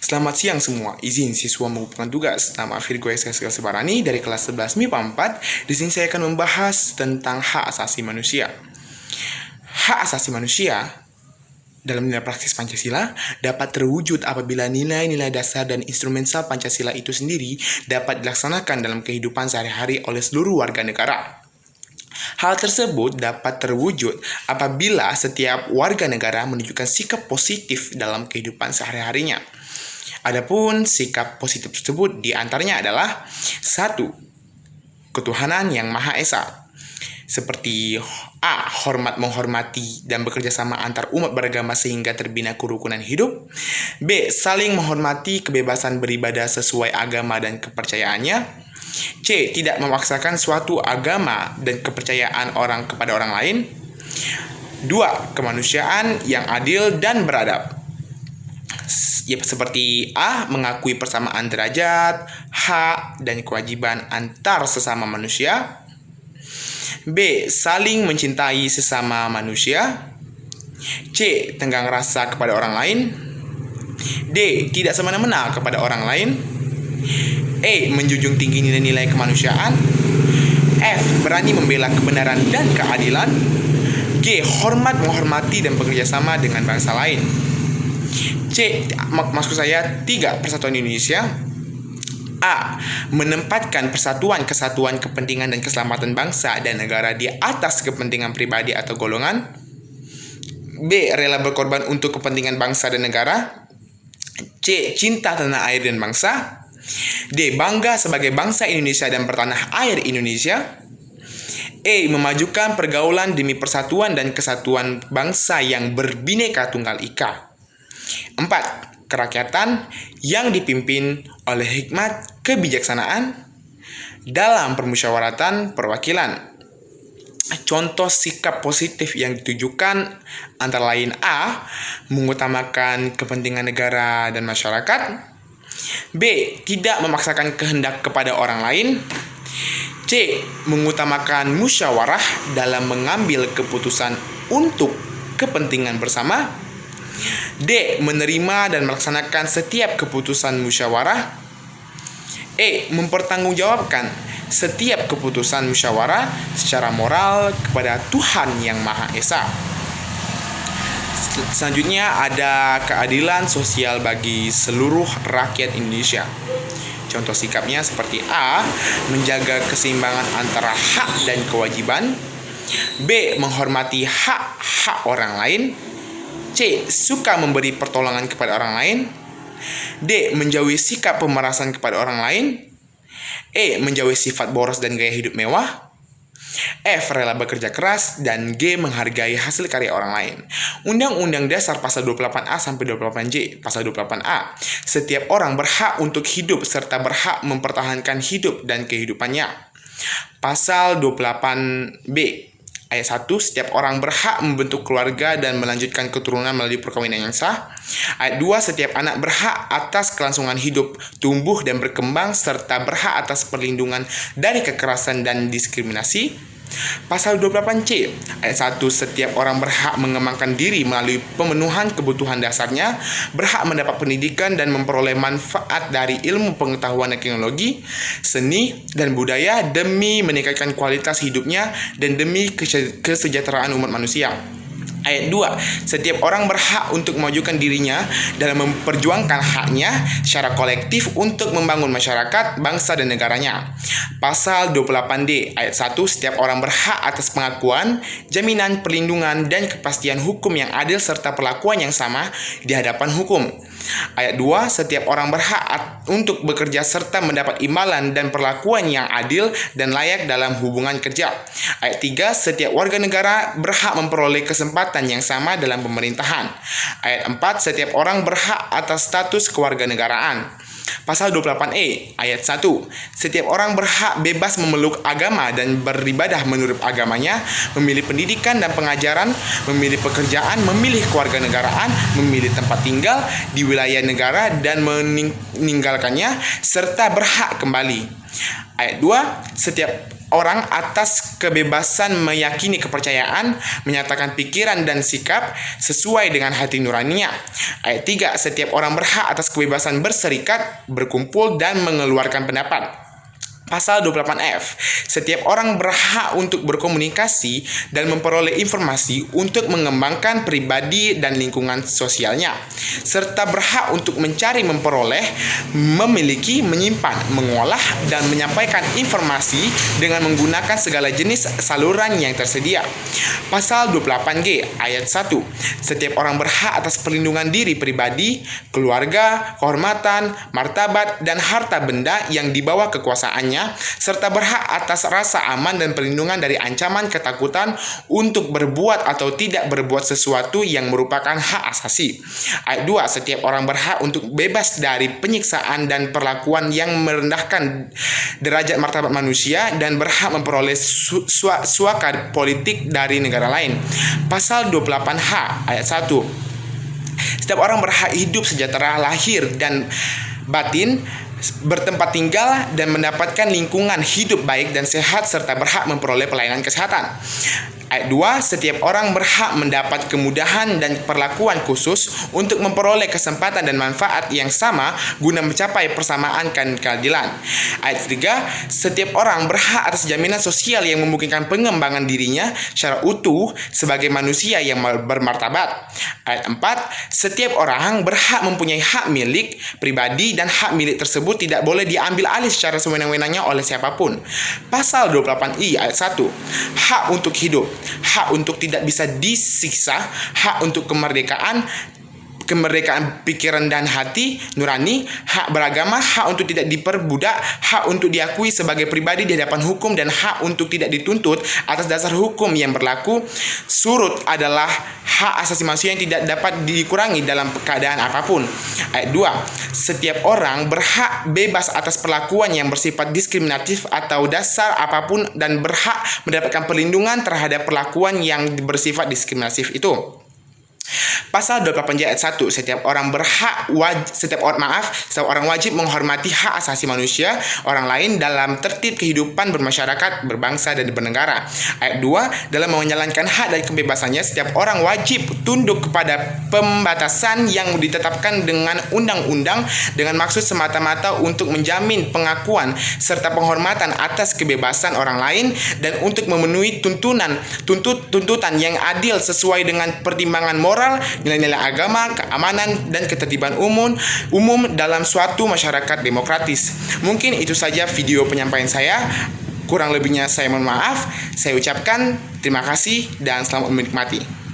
Selamat siang semua. Izin siswa mengumpulkan tugas. Nama Virgo SKS Sebarani dari kelas 11 MIPA 4. Di sini saya akan membahas tentang hak asasi manusia. Hak asasi manusia dalam nilai praktis Pancasila dapat terwujud apabila nilai-nilai dasar dan instrumental Pancasila itu sendiri dapat dilaksanakan dalam kehidupan sehari-hari oleh seluruh warga negara. Hal tersebut dapat terwujud apabila setiap warga negara menunjukkan sikap positif dalam kehidupan sehari-harinya. Adapun sikap positif tersebut diantaranya adalah 1. Ketuhanan yang Maha Esa. Seperti A. Hormat menghormati dan bekerja sama antar umat beragama sehingga terbina kerukunan hidup. B. Saling menghormati kebebasan beribadah sesuai agama dan kepercayaannya. C. Tidak memaksakan suatu agama dan kepercayaan orang kepada orang lain. 2. Kemanusiaan yang adil dan beradab. Seperti A. Mengakui persamaan derajat, hak, dan kewajiban antar sesama manusia. B. Saling mencintai sesama manusia. C. Tenggang rasa kepada orang lain. D. Tidak semena-mena kepada orang lain. E. Menjunjung tinggi nilai-nilai kemanusiaan. F. Berani membela kebenaran dan keadilan. G. Hormat menghormati dan bekerja sama dengan bangsa lain. C. Maksud saya 3. Persatuan Indonesia. A. Menempatkan persatuan, kesatuan, kepentingan, dan keselamatan bangsa dan negara di atas kepentingan pribadi atau golongan. B. Rela berkorban untuk kepentingan bangsa dan negara. C. Cinta tanah air dan bangsa. D. Bangga sebagai bangsa Indonesia dan bertanah air Indonesia. E. Memajukan pergaulan demi persatuan dan kesatuan bangsa yang berbineka tunggal ika. 4. Kerakyatan yang dipimpin oleh hikmat kebijaksanaan dalam permusyawaratan perwakilan. Contoh sikap positif yang ditujukan antara lain A. Mengutamakan kepentingan negara dan masyarakat. B. Tidak memaksakan kehendak kepada orang lain. C. Mengutamakan musyawarah dalam mengambil keputusan untuk kepentingan bersama. D. Menerima dan melaksanakan setiap keputusan musyawarah. E. Mempertanggungjawabkan setiap keputusan musyawarah secara moral kepada Tuhan Yang Maha Esa. Selanjutnya ada keadilan sosial bagi seluruh rakyat Indonesia. Contoh sikapnya seperti A. Menjaga keseimbangan antara hak dan kewajiban. B. Menghormati hak-hak orang lain. C. Suka memberi pertolongan kepada orang lain. D. Menjauhi sikap pemerasan kepada orang lain. E. Menjauhi sifat boros dan gaya hidup mewah. F. Rela bekerja keras. Dan G. Menghargai hasil karya orang lain. Undang-Undang Dasar Pasal 28A sampai 28J. Pasal 28A. Setiap orang berhak untuk hidup serta berhak mempertahankan hidup dan kehidupannya. Pasal 28B. Ayat 1, setiap orang berhak membentuk keluarga dan melanjutkan keturunan melalui perkawinan yang sah. Ayat 2, setiap anak berhak atas kelangsungan hidup, tumbuh dan berkembang, serta berhak atas perlindungan dari kekerasan dan diskriminasi. Pasal 28C, ayat 1, setiap orang berhak mengembangkan diri melalui pemenuhan kebutuhan dasarnya, berhak mendapat pendidikan dan memperoleh manfaat dari ilmu pengetahuan dan teknologi, seni, dan budaya demi meningkatkan kualitas hidupnya dan demi kesejahteraan umat manusia. Ayat 2, setiap orang berhak untuk memajukan dirinya dalam memperjuangkan haknya secara kolektif untuk membangun masyarakat, bangsa, dan negaranya. Pasal 28D, ayat 1, setiap orang berhak atas pengakuan, jaminan, perlindungan, dan kepastian hukum yang adil serta perlakuan yang sama di hadapan hukum. Ayat 2, setiap orang berhak untuk bekerja serta mendapat imbalan dan perlakuan yang adil dan layak dalam hubungan kerja. Ayat 3, setiap warga negara berhak memperoleh kesempatan yang sama dalam pemerintahan. Ayat 4, setiap orang berhak atas status kewarganegaraan. Pasal 28E, ayat 1, setiap orang berhak bebas memeluk agama dan beribadah menurut agamanya, memilih pendidikan dan pengajaran, memilih pekerjaan, memilih kewarganegaraan, memilih tempat tinggal di wilayah negara dan meninggalkannya, serta berhak kembali. Ayat 2, setiap orang atas kebebasan meyakini kepercayaan, menyatakan pikiran dan sikap sesuai dengan hati nuraninya. Ayat 3, setiap orang berhak atas kebebasan berserikat, berkumpul, dan mengeluarkan pendapat. Pasal 28F, setiap orang berhak untuk berkomunikasi dan memperoleh informasi untuk mengembangkan pribadi dan lingkungan sosialnya, serta berhak untuk mencari, memperoleh, memiliki, menyimpan, mengolah, dan menyampaikan informasi dengan menggunakan segala jenis saluran yang tersedia. Pasal 28G, ayat 1, setiap orang berhak atas perlindungan diri pribadi, keluarga, kehormatan, martabat, dan harta benda yang dibawa kekuasaannya, serta berhak atas rasa aman dan perlindungan dari ancaman ketakutan untuk berbuat atau tidak berbuat sesuatu yang merupakan hak asasi. Ayat 2, setiap orang berhak untuk bebas dari penyiksaan dan perlakuan yang merendahkan derajat martabat manusia dan berhak memperoleh suaka politik dari negara lain. Pasal 28H, ayat 1, setiap orang berhak hidup sejahtera lahir dan batin, bertempat tinggal dan mendapatkan lingkungan hidup baik dan sehat, serta berhak memperoleh pelayanan kesehatan. Ayat 2, setiap orang berhak mendapat kemudahan dan perlakuan khusus untuk memperoleh kesempatan dan manfaat yang sama guna mencapai persamaan dan keadilan. Ayat 3, setiap orang berhak atas jaminan sosial yang memungkinkan pengembangan dirinya secara utuh sebagai manusia yang bermartabat. Ayat 4, setiap orang berhak mempunyai hak milik pribadi dan hak milik tersebut tidak boleh diambil alih secara sewenang-wenangnya oleh siapapun. Pasal 28I ayat 1, hak untuk hidup, hak untuk tidak bisa disiksa, hak untuk kemerdekaan pikiran dan hati nurani, hak beragama, hak untuk tidak diperbudak, hak untuk diakui sebagai pribadi di hadapan hukum, dan hak untuk tidak dituntut atas dasar hukum yang berlaku surut adalah hak asasi manusia yang tidak dapat dikurangi dalam keadaan apapun. Ayat 2, setiap orang berhak bebas atas perlakuan yang bersifat diskriminatif atau dasar apapun dan berhak mendapatkan perlindungan terhadap perlakuan yang bersifat diskriminatif itu. Pasal 28J ayat 1, setiap orang wajib menghormati hak asasi manusia orang lain dalam tertib kehidupan bermasyarakat, berbangsa, dan bernegara. Ayat 2, dalam menjalankan hak dan kebebasannya, setiap orang wajib tunduk kepada pembatasan yang ditetapkan dengan undang-undang dengan maksud semata-mata untuk menjamin pengakuan serta penghormatan atas kebebasan orang lain dan untuk memenuhi tuntutan yang adil sesuai dengan pertimbangan moral, nilai-nilai agama, keamanan, dan ketertiban umum dalam suatu masyarakat demokratis. Mungkin itu saja video penyampaian saya. Kurang lebihnya saya mohon maaf. Saya ucapkan terima kasih dan selamat menikmati.